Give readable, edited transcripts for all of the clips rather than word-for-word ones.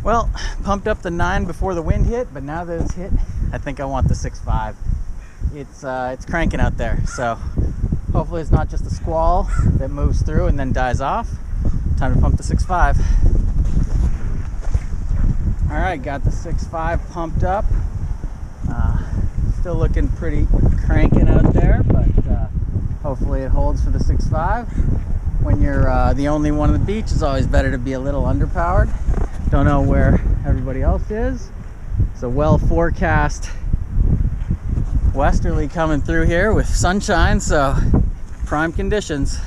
Well, pumped up the 9 before the wind hit, but now that it's hit, I think I want the 6.5. It's cranking out there, so hopefully it's not just a squall that moves through and then dies off. Time to pump the 6.5. All right, got the 6.5 pumped up. Still looking pretty cranking out there, but hopefully it holds for the 6.5. When you're the only one on the beach, it's always better to be a little underpowered. Don't know where everybody else is. It's a well forecast westerly coming through here with sunshine, so prime conditions.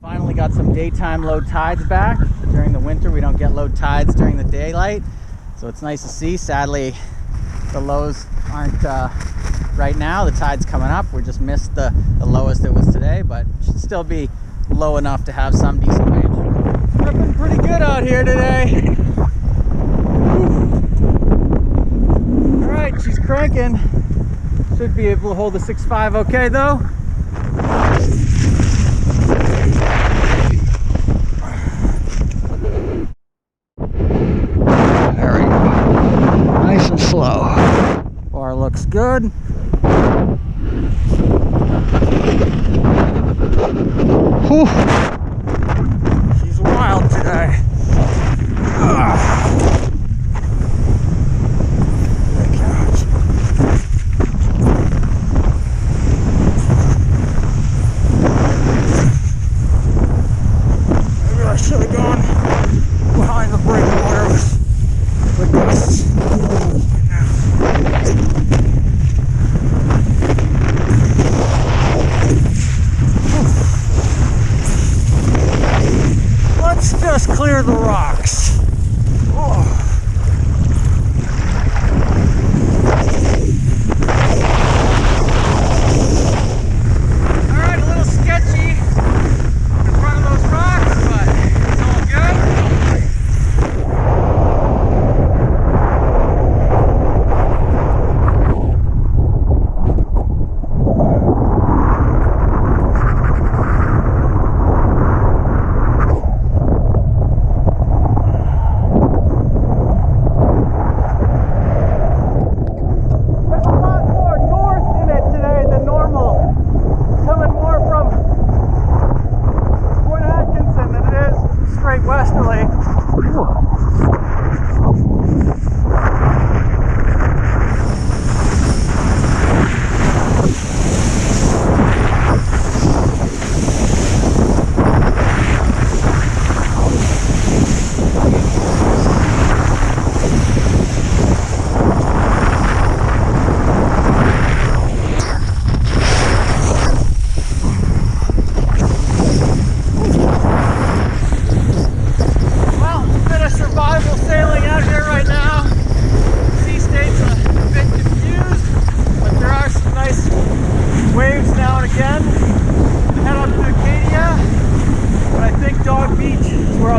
Finally got some daytime low tides back. During the winter we don't get low tides during the daylight, so it's nice to see. Sadly the lows aren't right now. The tide's coming up. We just missed the lowest it was today, but should still be low enough to have some decent waves. Ripping pretty good out here today. All right, she's cranking. Should be able to hold the 6.5 okay though. There we go. Nice and slow. Bar looks good. Whew. She's wild today. Maybe I should have gone behind the breakwater with this. Just clear the rocks. Oh. All right, a little sketchy in front of those rocks, but it's all good. Westerly.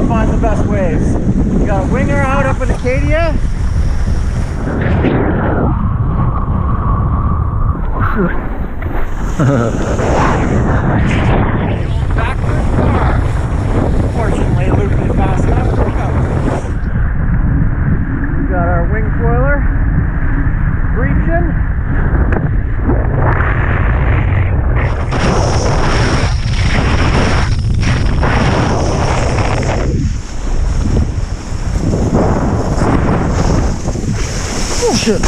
Find the best waves. We got a winger out up in Acadia. Backward car. Fortunately, looped it fast enough to recover. We got our wing foiler breaching. Shit.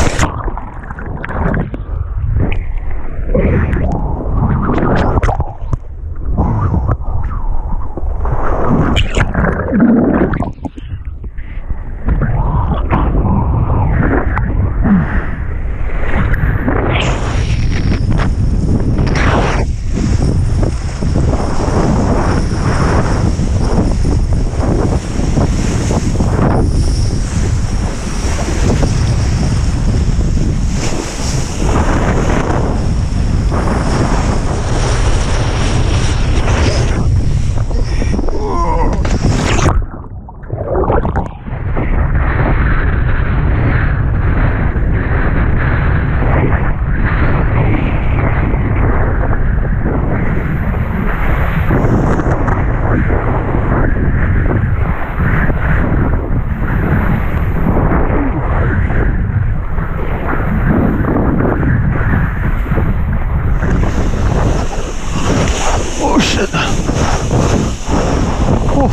Very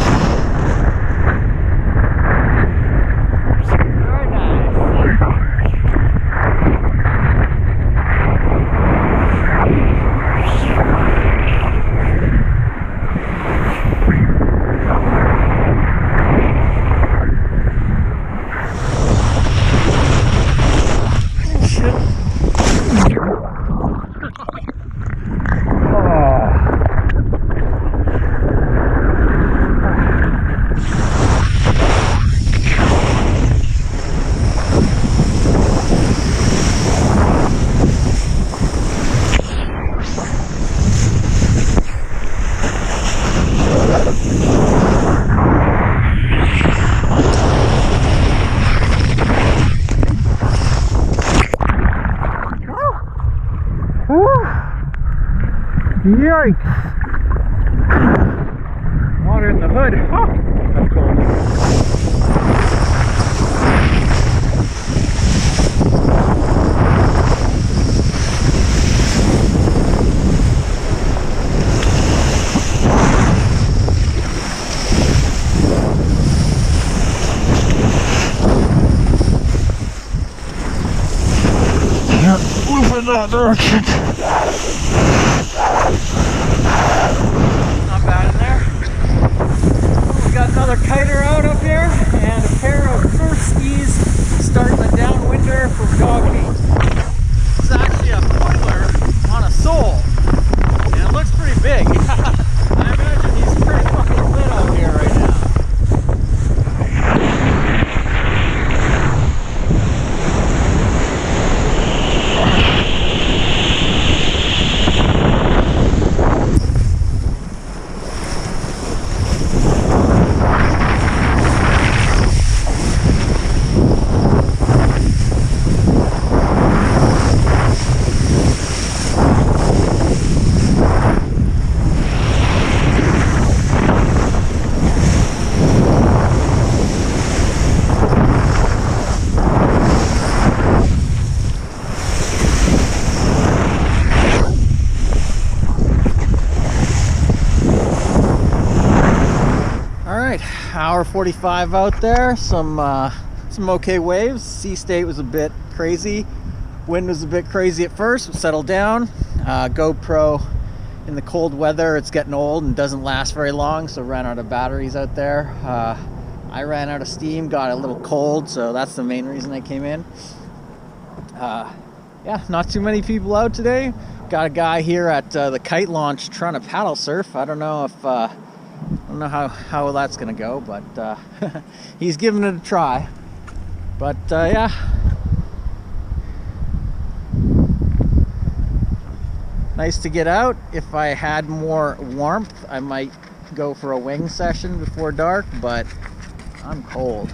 nice. Yikes! Water in the hood. Oh, that's cold. Can't move in that direction. Not bad in there. We got another kiter out up here and a pair of surf skis starting the downwinder for dog meat. It's actually a spoiler on a sole and it looks pretty big. I imagine he's pretty fucking lit out here right now. Hour 45 out there, some okay waves. Sea state was a bit crazy, wind was a bit crazy at first, but settled down. GoPro in the cold weather, it's getting old and doesn't last very long, so ran out of batteries out there. I ran out of steam, got a little cold, so that's the main reason I came in. Yeah, not too many people out today. Got a guy here at the Kite launch trying to paddle surf. I don't know if I don't know how that's gonna go, but he's giving it a try. But yeah, nice to get out. If I had more warmth, I might go for a wing session before dark, but I'm cold.